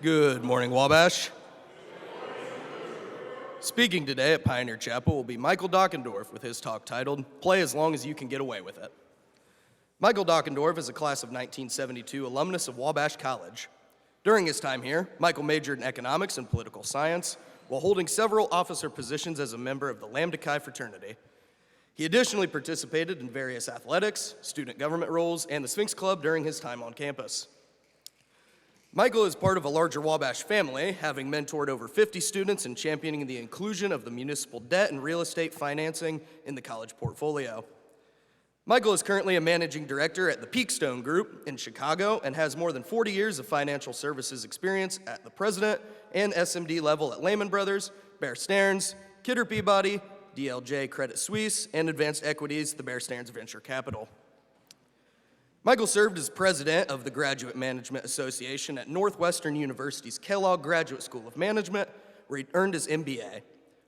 Good morning, Wabash. Speaking today at Pioneer Chapel will be Michael Dockendorf with his talk titled, Play as Long as You Can Get Away with It. Michael Dockendorf is a class of 1972 alumnus of Wabash College. During his time here, Michael majored in economics and political science while holding several officer positions as a member of the Lambda Chi fraternity. He additionally participated in various athletics, student government roles, and the Sphinx Club during his time on campus. Michael is part of a larger Wabash family, having mentored over 50 students and championing the inclusion of the municipal debt and real estate financing in the college portfolio. Michael is currently a managing director at the Peakstone Group in Chicago and has more than 40 years of financial services experience at the president and SMD level at Lehman Brothers, Bear Stearns, Kidder Peabody, DLJ Credit Suisse, and Advanced Equities, the Bear Stearns Venture Capital. Michael served as president of the Graduate Management Association at Northwestern University's Kellogg Graduate School of Management, where he earned his MBA.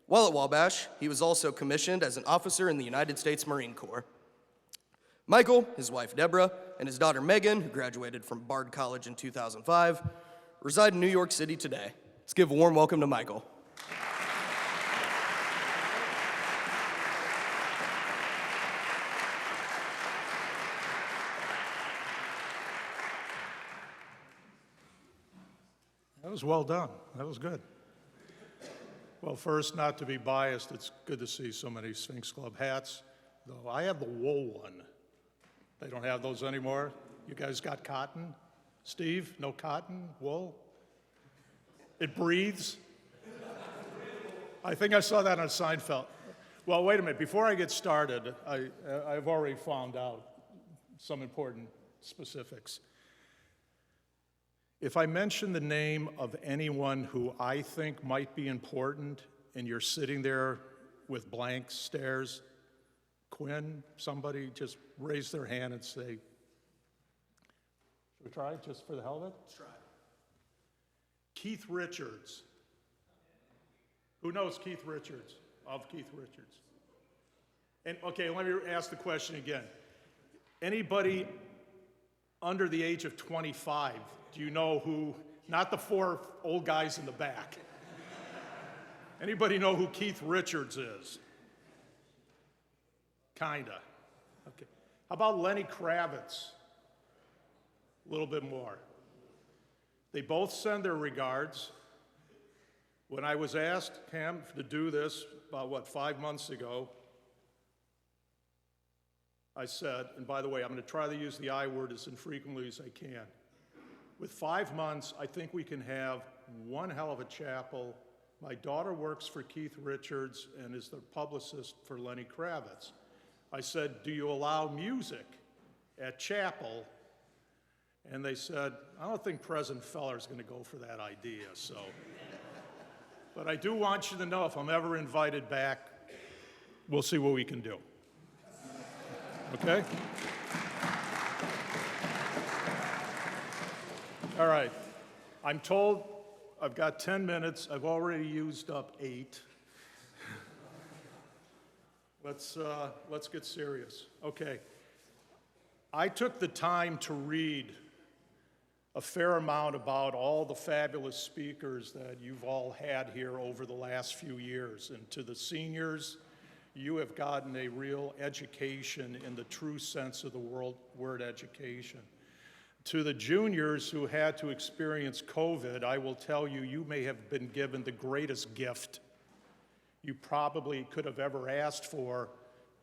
While at Wabash, he was also commissioned as an officer in the United States Marine Corps. Michael, his wife Deborah, and his daughter Megan, who graduated from Bard College in 2005, reside in New York City today. Let's give a warm welcome to Michael. That was well done. That was good. Well, first, not to be biased, it's good to see so many Sphinx Club hats, though I have the wool one. They don't have those anymore. You guys got cotton? Steve, no cotton, wool? It breathes? I think I saw that on Seinfeld. Well, wait a minute. Before I get started, I've already found out some important specifics. If I mention the name of anyone who I think might be important and you're sitting there with blank stares, Quinn, somebody just raise their hand and say, should we try just for the hell of it? Let's try. Keith Richards. Who knows Keith Richards? Of Keith Richards. And okay, let me ask the question again. Anybody under the age of 25, do you know who, not the four old guys in the back. Anybody know who Keith Richards is? Kinda. Okay. How about Lenny Kravitz? A little bit more. They both send their regards. When I was asked, Cam, to do this about, 5 months ago, I said, and by the way, I'm going to try to use the I word as infrequently as I can. With 5 months, I think we can have one hell of a chapel. My daughter works for Keith Richards and is the publicist for Lenny Kravitz. I said, do you allow music at chapel? And they said, I don't think President Feller's going to go for that idea, so. But I do want you to know if I'm ever invited back, we'll see what we can do. Okay? All right. I'm told I've got 10 minutes. I've already used up 8. Let's get serious. Okay. I took the time to read a fair amount about all the fabulous speakers that you've all had here over the last few years. And to the seniors, you have gotten a real education in the true sense of the word education. To the juniors who had to experience COVID, I will tell you, you may have been given the greatest gift you probably could have ever asked for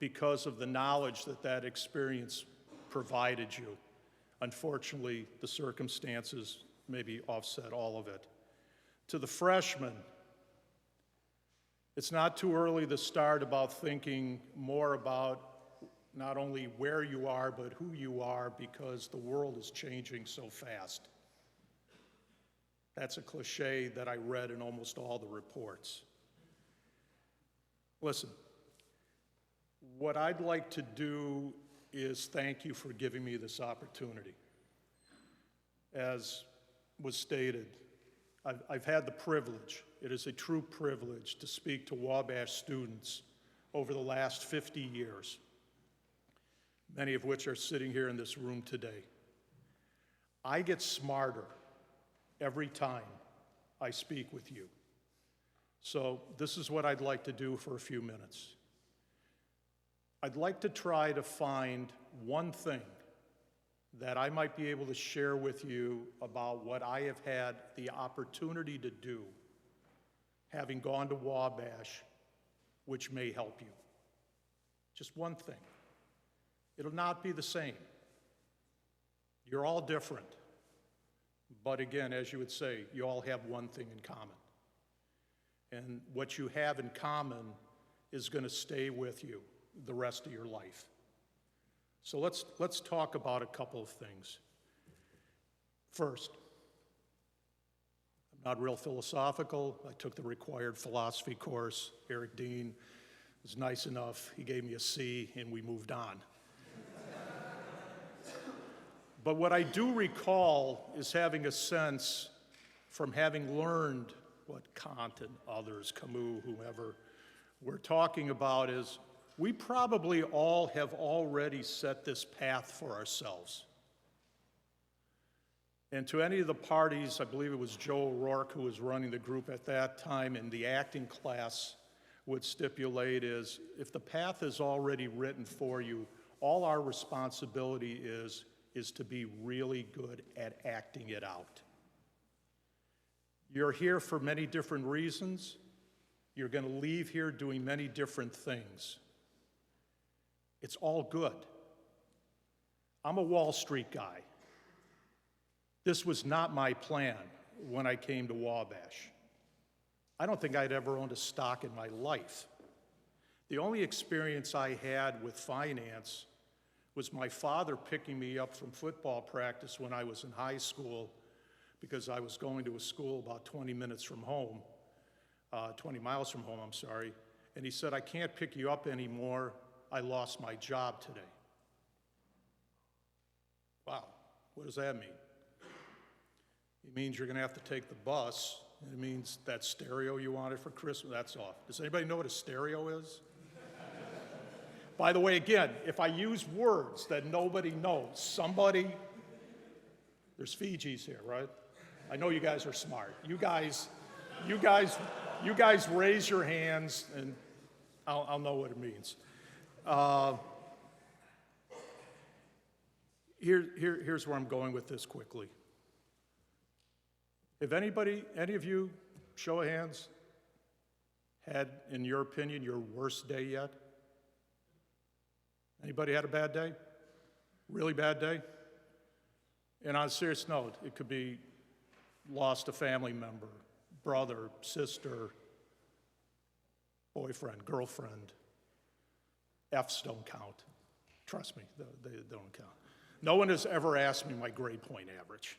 because of the knowledge that that experience provided you. Unfortunately, the circumstances maybe offset all of it. To the freshmen, it's not too early to start about thinking more about not only where you are, but who you are, because the world is changing so fast. That's a cliche that I read in almost all the reports. Listen, what I'd like to do is thank you for giving me this opportunity. As was stated, I've had the privilege, it is a true privilege, to speak to Wabash students over the last 50 years. Many of which are sitting here in this room today. I get smarter every time I speak with you. So this is what I'd like to do for a few minutes. I'd like to try to find one thing that I might be able to share with you about what I have had the opportunity to do, having gone to Wabash, which may help you. Just one thing. It'll not be the same. You're all different. But again, as you would say, you all have one thing in common. And what you have in common is going to stay with you the rest of your life. So let's talk about a couple of things. First, I'm not real philosophical. I took the required philosophy course. Eric Dean was nice enough. He gave me a C, and we moved on. But what I do recall is having a sense from having learned what Kant and others, Camus, whoever, we're talking about is we probably all have already set this path for ourselves. And to any of the parties, I believe it was Joe O'Rourke who was running the group at that time, and the acting class would stipulate is if the path is already written for you, all our responsibility is to be really good at acting it out. You're here for many different reasons. You're going to leave here doing many different things. It's all good. I'm a Wall Street guy. This was not my plan when I came to Wabash. I don't think I'd ever owned a stock in my life. The only experience I had with finance was my father picking me up from football practice when I was in high school because I was going to a school about 20 minutes from home, 20 miles from home, I'm sorry. And he said, I can't pick you up anymore. I lost my job today. Wow, what does that mean? It means you're going to have to take the bus. It means that stereo you wanted for Christmas, that's off. Does anybody know what a stereo is? By the way, again, if I use words that nobody knows, there's Fijis here, right? I know you guys are smart. You guys raise your hands and I'll know what it means. Here's where I'm going with this quickly. If any of you, show of hands, had, in your opinion, your worst day yet? Anybody had a bad day? Really bad day? And on a serious note, it could be lost a family member, brother, sister, boyfriend, girlfriend. F's don't count. Trust me, they don't count. No one has ever asked me my grade point average.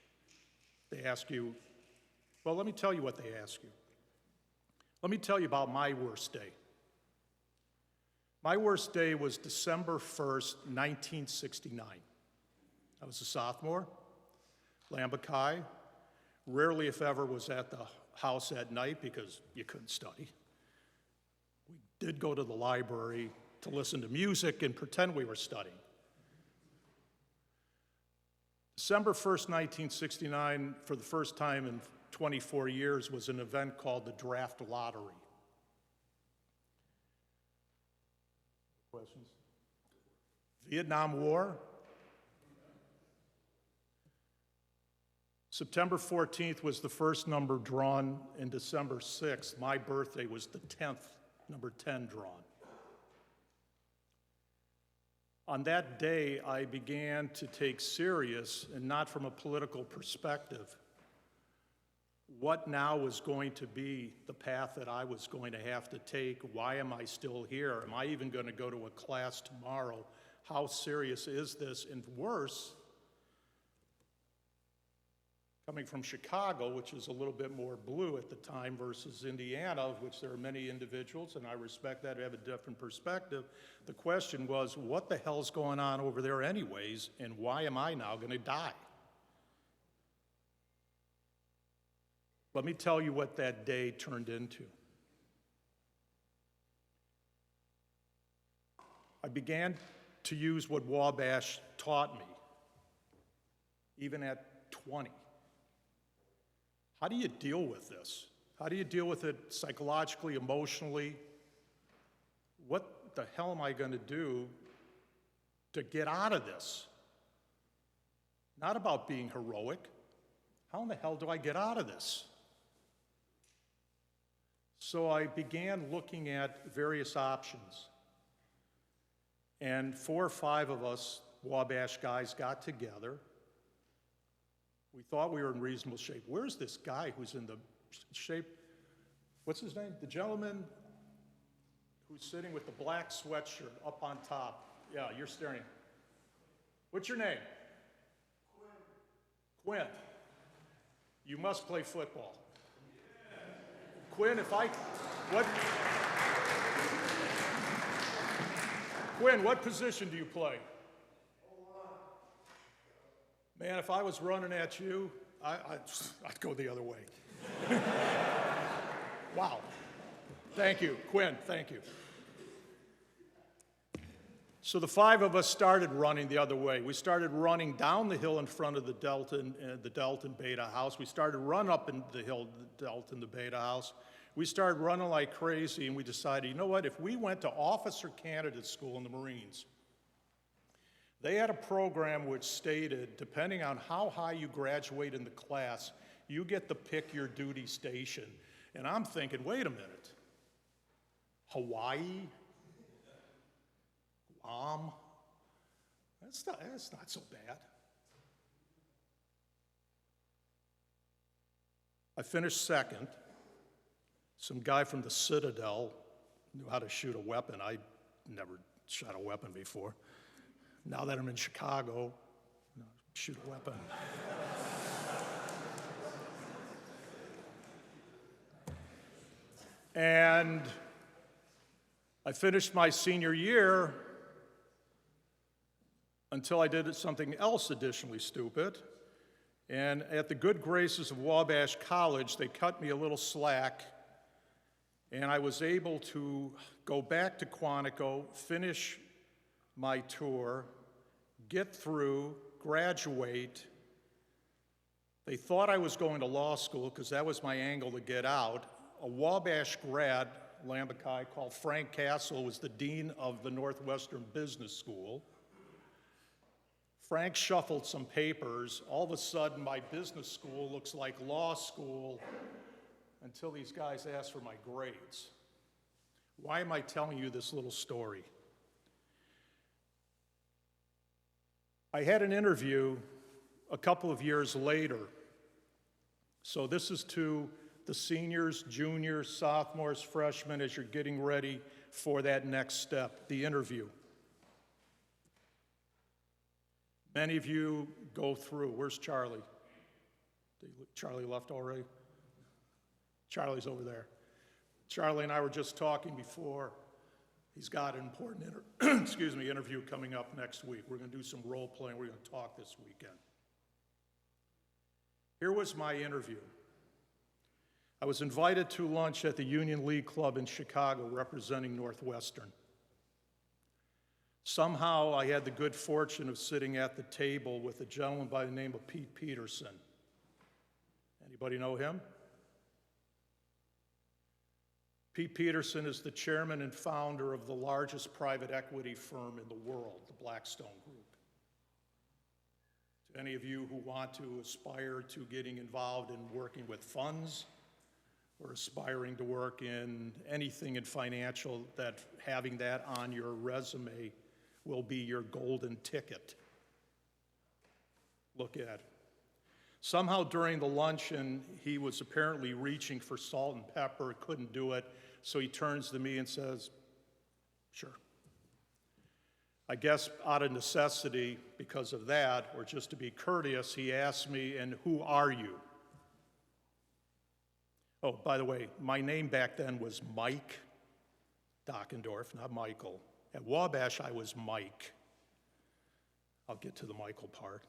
They ask you, well, let me tell you what they ask you. Let me tell you about my worst day. My worst day was December 1st, 1969. I was a sophomore, Lambert High. Rarely, if ever, was at the house at night because you couldn't study. We did go to the library to listen to music and pretend we were studying. December 1st, 1969, for the first time in 24 years, was an event called the Draft Lottery. Questions? Vietnam War. September 14th was the first number drawn, and December 6th, my birthday, was the 10th, number 10 drawn. On that day, I began to take serious, and not from a political perspective, what now was going to be the path that I was going to have to take. Why am I still here? Am I even going to go to a class tomorrow? How serious is this? And worse, coming from Chicago, which is a little bit more blue at the time, versus Indiana, of which there are many individuals, and I respect that, have a different perspective. The question was, what the hell's going on over there anyways, and why am I now going to die? Let me tell you what that day turned into. I began to use what Wabash taught me, even at 20. How do you deal with this? How do you deal with it psychologically, emotionally? What the hell am I going to do to get out of this? Not about being heroic. How in the hell do I get out of this? So I began looking at various options. And 4 or 5 of us Wabash guys got together. We thought we were in reasonable shape. Where's this guy who's in the shape? What's his name? The gentleman who's sitting with the black sweatshirt up on top. Yeah, you're staring. What's your name? Quinn. You must play football. Quinn, Quinn, what position do you play? Man, if I was running at you, I'd go the other way. Wow. Thank you, Quinn, thank you. So the 5 of us started running the other way. We started running down the hill in front of the Delton Beta House. We started running up in the hill, the Delton, the Beta House. We started running like crazy, and we decided, you know what, if we went to officer candidate school in the Marines, they had a program which stated, depending on how high you graduate in the class, you get to pick your duty station. And I'm thinking, wait a minute, Hawaii? Guam? That's not so bad. I finished second. Some guy from the Citadel knew how to shoot a weapon. I never shot a weapon before. Now that I'm in Chicago, shoot a weapon. And I finished my senior year until I did something else additionally stupid. And at the good graces of Wabash College, they cut me a little slack, and I was able to go back to Quantico, finish my tour, get through, graduate. They thought I was going to law school because that was my angle to get out. A Wabash grad, Lambekai, called Frank Castle, was the dean of the Northwestern Business School. Frank shuffled some papers. All of a sudden, my business school looks like law school until these guys asked for my grades. Why am I telling you this little story? I had an interview a couple of years later. So this is to the seniors, juniors, sophomores, freshmen as you're getting ready for that next step, the interview. Many of you go through. Where's Charlie? Charlie left already? Charlie's over there. Charlie and I were just talking before. He's got an important interview coming up next week. We're going to do some role playing. We're going to talk this weekend. Here was my interview. I was invited to lunch at the Union League Club in Chicago representing Northwestern. Somehow I had the good fortune of sitting at the table with a gentleman by the name of Pete Peterson. Anybody know him? Pete Peterson is the chairman and founder of the largest private equity firm in the world, the Blackstone Group. To any of you who want to aspire to getting involved in working with funds or aspiring to work in anything in financial, that having that on your resume will be your golden ticket. Look at it. Somehow during the luncheon, he was apparently reaching for salt and pepper, couldn't do it, so he turns to me and says, "Sure." I guess out of necessity, because of that, or just to be courteous, he asked me, "And who are you?" Oh, by the way, my name back then was Mike Dockendorf, not Michael. At Wabash, I was Mike. I'll get to the Michael part.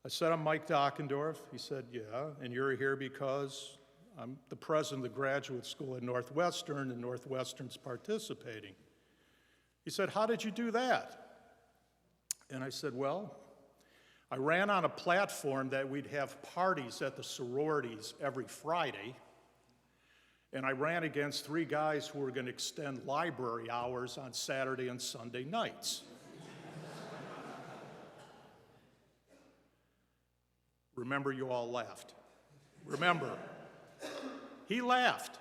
I said, "I'm Mike Dockendorf." He said, "Yeah, and you're here because I'm the president of the graduate school at Northwestern, and Northwestern's participating." He said, "How did you do that?" And I said, "Well, I ran on a platform that we'd have parties at the sororities every Friday, and I ran against 3 guys who were going to extend library hours on Saturday and Sunday nights. Remember, you all laughed. Remember, he laughed.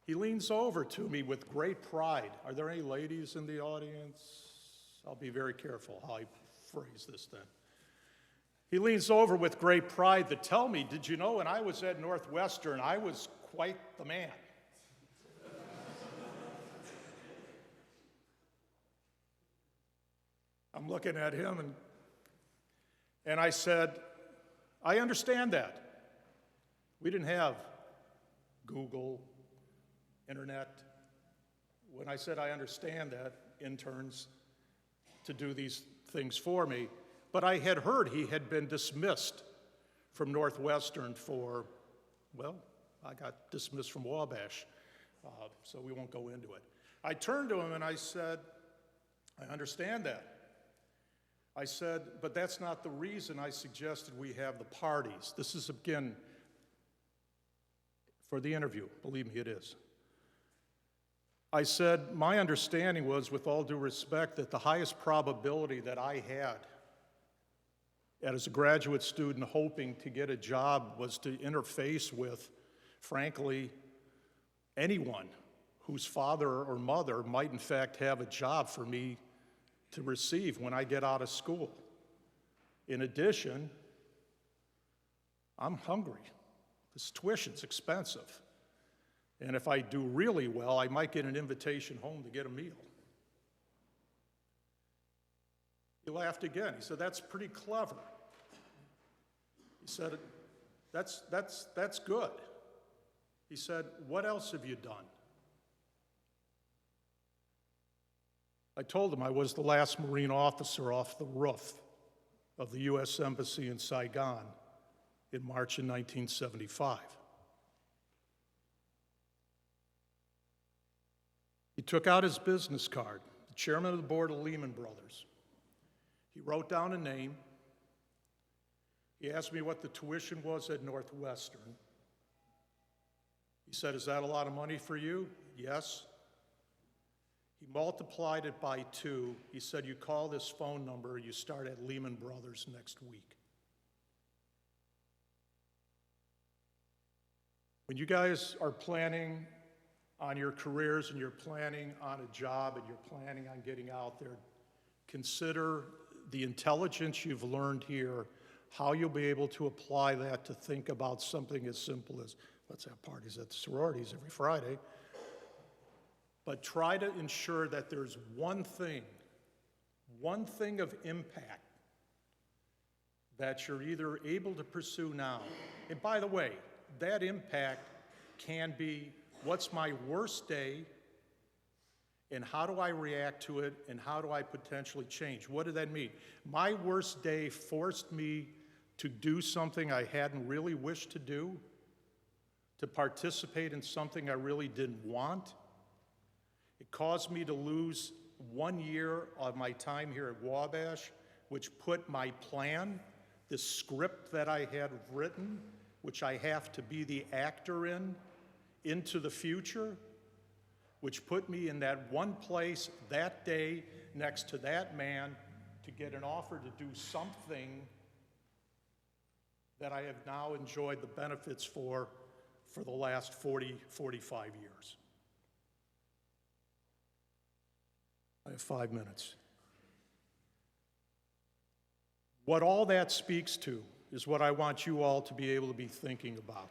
He leans over to me with great pride. Are there any ladies in the audience? I'll be very careful how I phrase this then. He leans over with great pride to tell me, did you know when I was at Northwestern, I was quite the man. I'm looking at him and I said, I understand that. We didn't have Google, internet. When I said I understand that, interns to do these things for me, but I had heard he had been dismissed from Northwestern for, well, I got dismissed from Wabash, so we won't go into it. I turned to him and I said, I understand that. I said, but that's not the reason I suggested we have the parties. This is, again, for the interview. Believe me, it is. I said, my understanding was, with all due respect, that the highest probability that I had as a graduate student hoping to get a job was to interface with, frankly, anyone whose father or mother might in fact have a job for me to receive when I get out of school. In addition, I'm hungry. This tuition's expensive. And if I do really well, I might get an invitation home to get a meal. He laughed again. He said, that's pretty clever. He said, that's good. He said, what else have you done? I told him I was the last Marine officer off the roof of the U.S. Embassy in Saigon in March of 1975. He took out his business card, the chairman of the board of Lehman Brothers. He wrote down a name. He asked me what the tuition was at Northwestern. He said, is that a lot of money for you? Yes. He multiplied it by 2. He said, you call this phone number, you start at Lehman Brothers next week. When you guys are planning on your careers and you're planning on a job and you're planning on getting out there, consider the intelligence you've learned here, how you'll be able to apply that to think about something as simple as, let's have parties at the sororities every Friday. But try to ensure that there's one thing of impact that you're either able to pursue now. And by the way, that impact can be, what's my worst day and how do I react to it and how do I potentially change? What did that mean? My worst day forced me to do something I hadn't really wished to do, to participate in something I really didn't want. It caused me to lose 1 year of my time here at Wabash, which put my plan, the script that I had written, which I have to be the actor in, into the future, which put me in that one place that day next to that man to get an offer to do something that I have now enjoyed the benefits for the last 40, 45 years. I have 5 minutes. What all that speaks to is what I want you all to be able to be thinking about.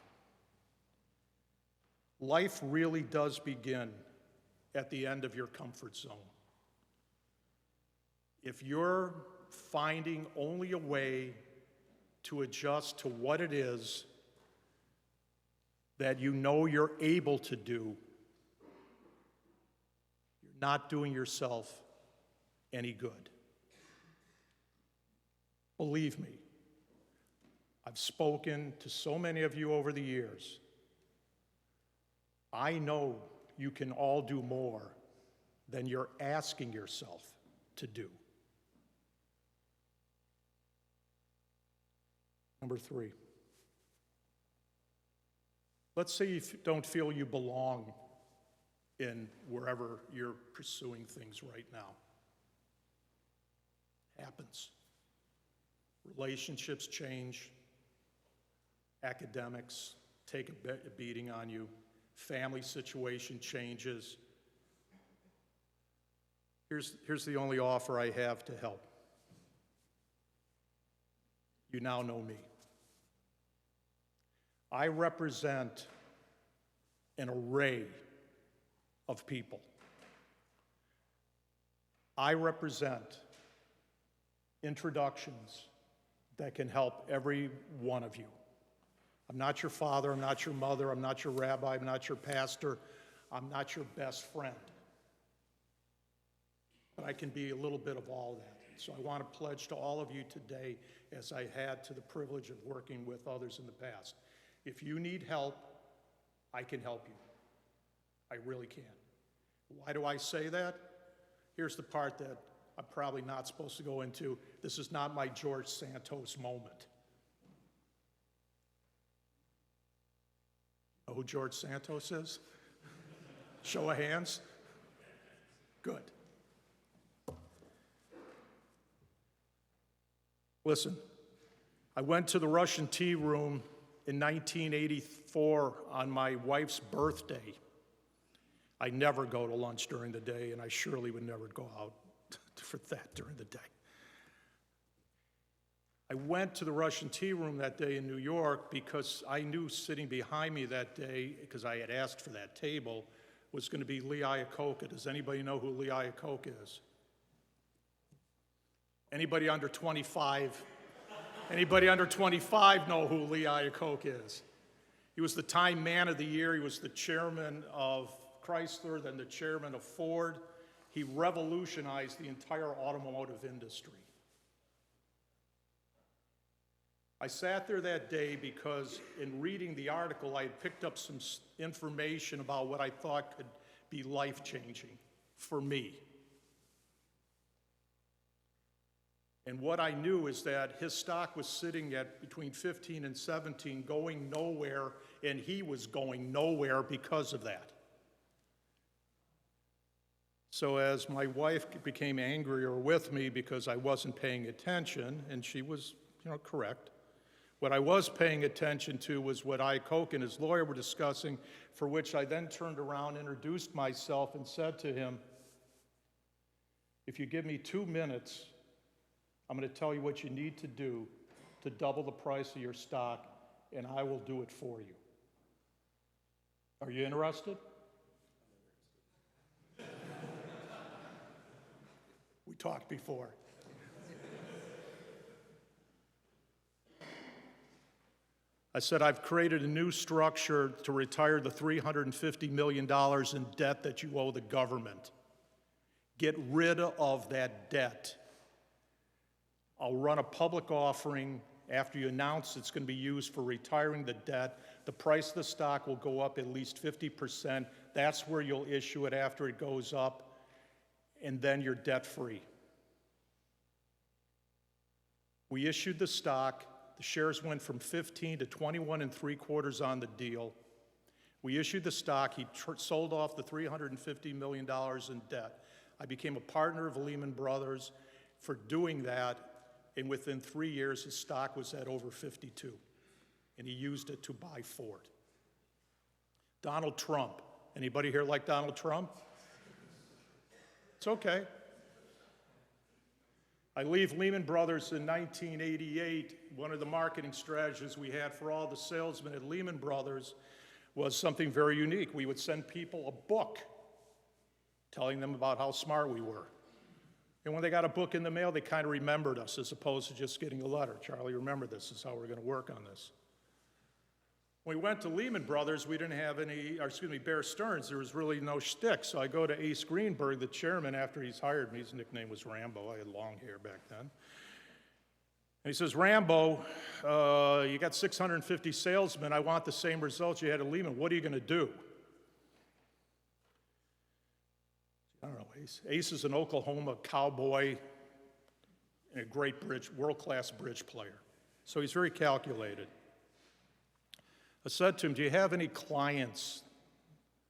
Life really does begin at the end of your comfort zone. If you're finding only a way to adjust to what it is that you know you're able to do, you're not doing yourself any good. Believe me, I've spoken to so many of you over the years. I know you can all do more than you're asking yourself to do. Number 3. Let's say you don't feel you belong in wherever you're pursuing things right now. Happens. Relationships change. Academics take a beating on you. Family situation changes. Here's the only offer I have to help. You now know me. I represent an array of people. I represent introductions that can help every one of you. I'm not your father, I'm not your mother, I'm not your rabbi, I'm not your pastor, I'm not your best friend. But I can be a little bit of all that. So I want to pledge to all of you today, as I had to the privilege of working with others in the past. If you need help, I can help you. I really can. Why do I say that? Here's the part that I'm probably not supposed to go into. This is not my George Santos moment. Know who George Santos is? Show of hands. Good. Listen, I went to the Russian tea room in 1984 on my wife's birthday. I never go to lunch during the day, and I surely would never go out for that during the day. I went to the Russian tea room that day in New York because I knew sitting behind me that day, because I had asked for that table, was going to be Lee Iacocca. Does anybody know who Lee Iacocca is? Anybody under 25? Anybody under 25 know who Lee Iacocca is? He was the Time Man of the Year. He was the chairman of Chrysler, then the chairman of Ford. He revolutionized the entire automotive industry. I sat there that day because in reading the article, I had picked up some information about what I thought could be life-changing for me. And what I knew is that his stock was sitting at between 15 and 17, going nowhere, and he was going nowhere because of that. So as my wife became angrier with me because I wasn't paying attention, and she was, correct, what I was paying attention to was what Iacocca and his lawyer were discussing, for which I then turned around, introduced myself, and said to him, if you give me 2 minutes, I'm going to tell you what you need to do to double the price of your stock, and I will do it for you. Are you interested? We talked before. I said, I've created a new structure to retire the $350 million in debt that you owe the government. Get rid of that debt. I'll run a public offering after you announce it's going to be used for retiring the debt. The price of the stock will go up at least 50%. That's where you'll issue it after it goes up, and then you're debt-free. We issued the stock. The shares went from 15 to 21 3/4 on the deal. We issued the stock. He sold off the $350 million in debt. I became a partner of Lehman Brothers for doing that, and within 3 years, his stock was at over 52, and he used it to buy Ford. Donald Trump. Anybody here like Donald Trump? It's okay. I leave Lehman Brothers in 1988. One of the marketing strategies we had for all the salesmen at Lehman Brothers was something very unique. We would send people a book telling them about how smart we were. And when they got a book in the mail, they kind of remembered us as opposed to just getting a letter. Charlie, remember this is how we're going to work on this. When we went to Lehman Brothers, we didn't have Bear Stearns. There was really no shtick. So I go to Ace Greenberg, the chairman, after he's hired me. His nickname was Rambo. I had long hair back then. And he says, Rambo, you got 650 salesmen. I want the same results you had at Lehman. What are you going to do? I don't know, Ace. Ace is an Oklahoma cowboy and a great world-class bridge player. So he's very calculated. I said to him, do you have any clients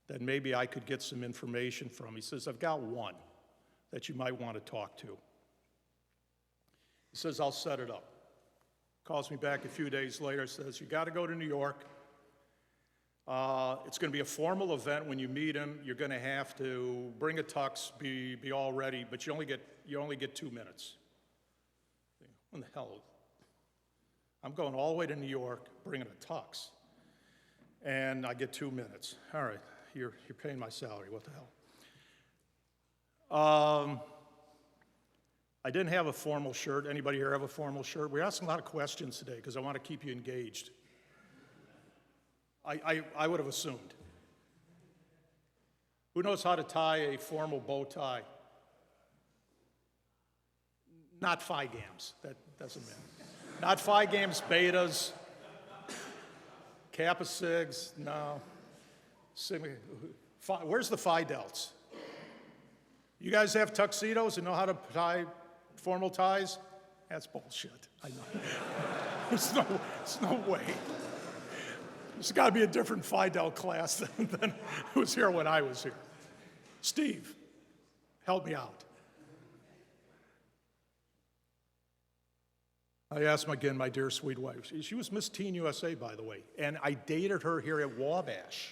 that maybe I could get some information from? He says, I've got one that you might want to talk to. He says, I'll set it up. Calls me back a few days later, says, you got to go to New York. It's going to be a formal event. When you meet him, you're going to have to bring a tux, be all ready, but you only get 2 minutes. What the hell? I'm going all the way to New York, bringing a tux, and I get 2 minutes. All right, you're paying my salary. What the hell? I didn't have a formal shirt. Anybody here have a formal shirt? We're asking a lot of questions today because I want to keep you engaged. I would have assumed. Who knows how to tie a formal bow tie? Not Phi Gams. That doesn't matter. Not Phi Gams, betas, Kappa Sigs, no. Where's the Phi Delts? You guys have tuxedos and know how to tie formal ties? That's bullshit. I know. There's no way. There's got to be a different Phi Delta class than was here when I was here. Steve, help me out. I asked again, my dear sweet wife. She was Miss Teen USA, by the way, and I dated her here at Wabash.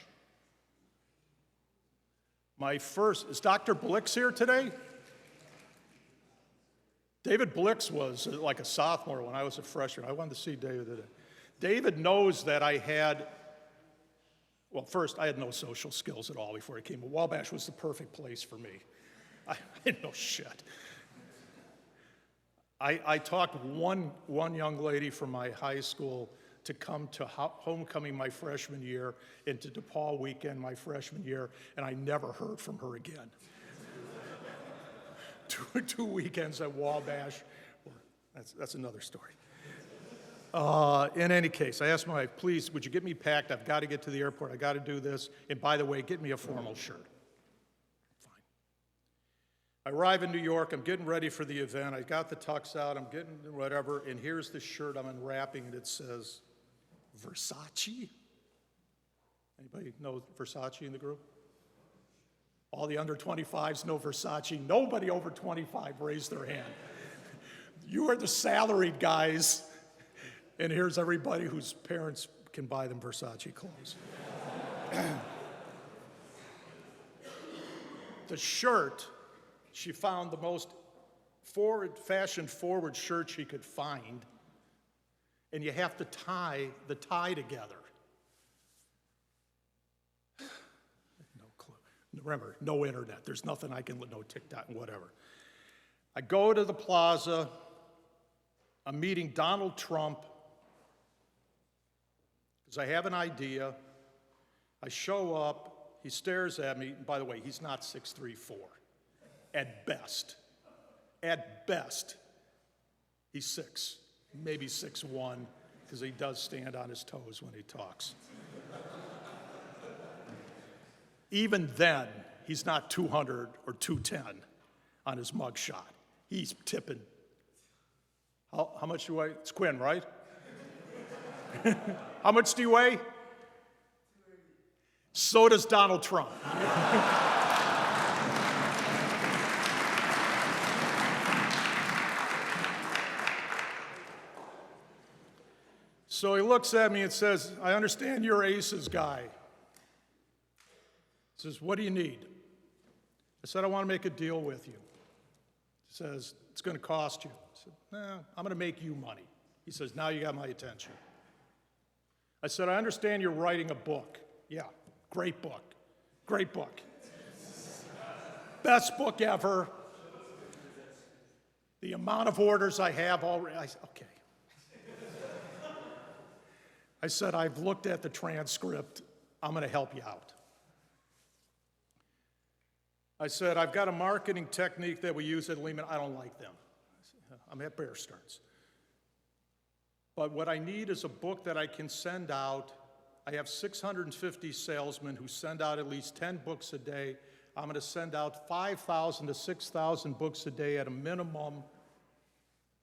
Is Dr. Blix here today? David Blix was like a sophomore when I was a freshman. I wanted to see David today. David knows that first, I had no social skills at all before I came. Wabash was the perfect place for me. I had no shit. I talked one young lady from my high school to come to homecoming my freshman year and to DePaul weekend my freshman year, and I never heard from her again. two weekends at Wabash. That's another story. In any case, I asked my wife, please, would you get me packed? I've got to get to the airport. I got to do this. And by the way, get me a formal shirt. Fine. I arrive in New York. I'm getting ready for the event. I got the tux out. I'm getting whatever. And here's the shirt I'm unwrapping, and it says Versace. Anybody know Versace in the group? All the under 25s know Versace. Nobody over 25 raised their hand. You are the salaried guys. And here's everybody whose parents can buy them Versace clothes. The shirt, she found the most fashion-forward shirt she could find, and you have to tie the tie together. No clue. Remember, no internet. There's nothing I can, no TikTok, whatever. I go to the plaza. I'm meeting Donald Trump. Because I have an idea. I show up, he stares at me, and by the way, he's not 6'3", at best. At best, he's 6, maybe 6'1", because he does stand on his toes when he talks. Even then, he's not 200 or 210 on his mugshot. He's tipping. How much do you weigh? It's Quinn, right? How much do you weigh? So does Donald Trump. So he looks at me and says, I understand you're Ace's guy. He says, what do you need? I said, I want to make a deal with you. He says, it's going to cost you. I said, no, I'm going to make you money. He says, now you got my attention. I said, I understand you're writing a book. Yeah, great book. Great book. Best book ever. The amount of orders I have already, okay. I said, I've looked at the transcript. I'm going to help you out. I said, I've got a marketing technique that we use at Lehman. I don't like them. I'm at Bear Stearns. But what I need is a book that I can send out. I have 650 salesmen who send out at least 10 books a day. I'm going to send out 5,000 to 6,000 books a day at a minimum.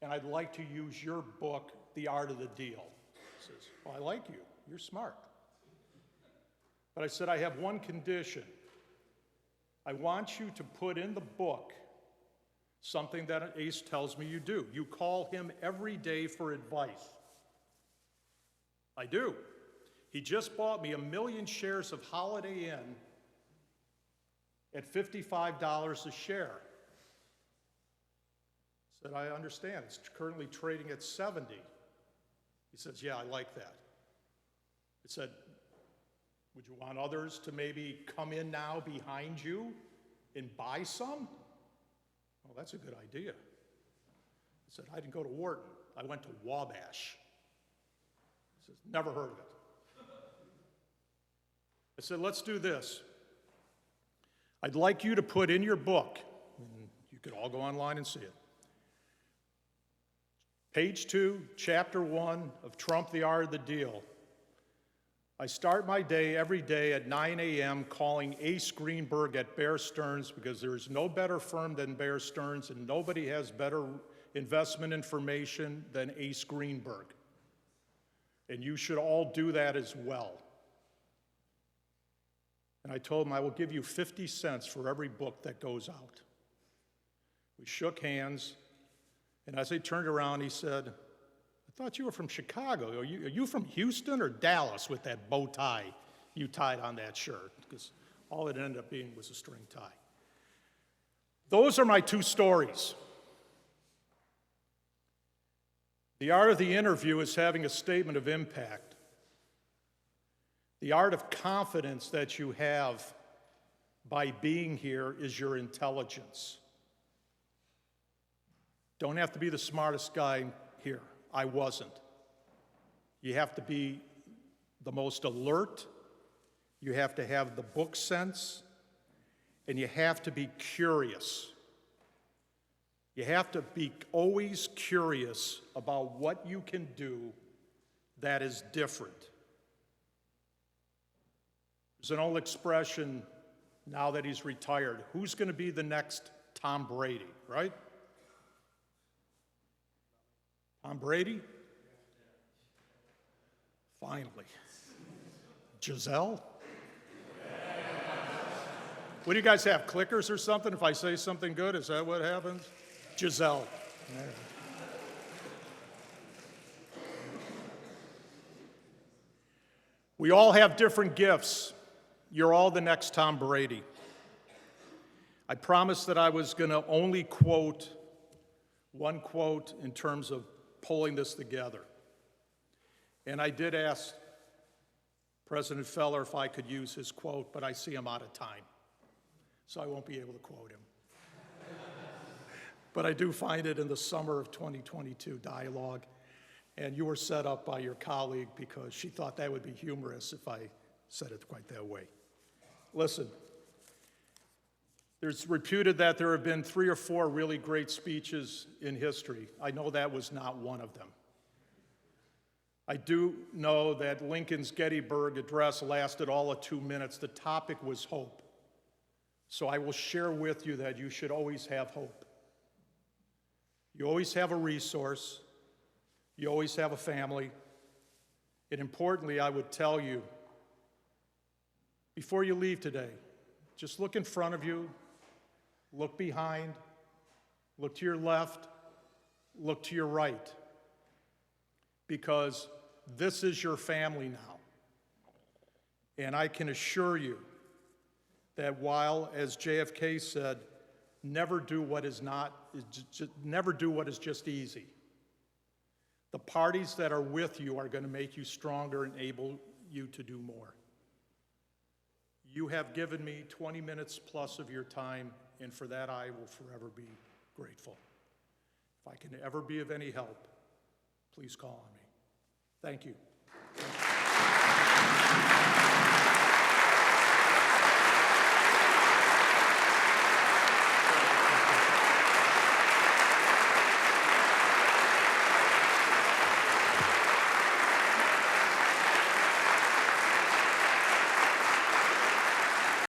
And I'd like to use your book The Art of the Deal. He says, well, I like you. You're smart. But I said, I have one condition. I want you to put in the book something that Ace tells me you do. You call him every day for advice. I do. He just bought me 1 million shares of Holiday Inn at $55 a share. I said, I understand. It's currently trading at 70. He says, yeah, I like that. I said, would you want others to maybe come in now behind you and buy some? Well, that's a good idea. I said, I didn't go to Wharton. I went to Wabash. He says, never heard of it. I said, let's do this. I'd like you to put in your book, and you could all go online and see it, page 2, chapter 1 of Trump, the Art of the Deal. I start my day every day at 9 a.m. calling Ace Greenberg at Bear Stearns because there is no better firm than Bear Stearns and nobody has better investment information than Ace Greenberg. And you should all do that as well. And I told him I will give you 50 cents for every book that goes out. We shook hands, and as I turned around, he said, I thought you were from Chicago. Are you from Houston or Dallas with that bow tie you tied on that shirt? Because all it ended up being was a string tie. Those are my two stories. The art of the interview is having a statement of impact. The art of confidence that you have by being here is your intelligence. Don't have to be the smartest guy here. I wasn't. You have to be the most alert, you have to have the book sense, and you have to be curious. You have to be always curious about what you can do that is different. There's an old expression now that he's retired, who's going to be the next Tom Brady, right? Tom Brady? Finally. Giselle? What do you guys have, clickers or something? If I say something good, is that what happens? Giselle. We all have different gifts. You're all the next Tom Brady. I promised that I was going to only quote one quote in terms of pulling this together. And I did ask President Feller if I could use his quote, but I see I'm out of time, so I won't be able to quote him. But I do find it in the summer of 2022 dialogue, and you were set up by your colleague because she thought that would be humorous if I said it quite that way. Listen, there's reputed that there have been 3 or 4 really great speeches in history. I know that was not one of them. I do know that Lincoln's Gettysburg Address lasted all of 2 minutes. The topic was hope. So I will share with you that you should always have hope. You always have a resource. You always have a family. And importantly, I would tell you, before you leave today, just look in front of you, look behind, look to your left, look to your right, because this is your family now. And I can assure you that while, as JFK said, never do what is just easy, the parties that are with you are going to make you stronger and able you to do more. You have given me 20 minutes plus of your time, and for that I will forever be grateful. If I can ever be of any help, please call on me. Thank you.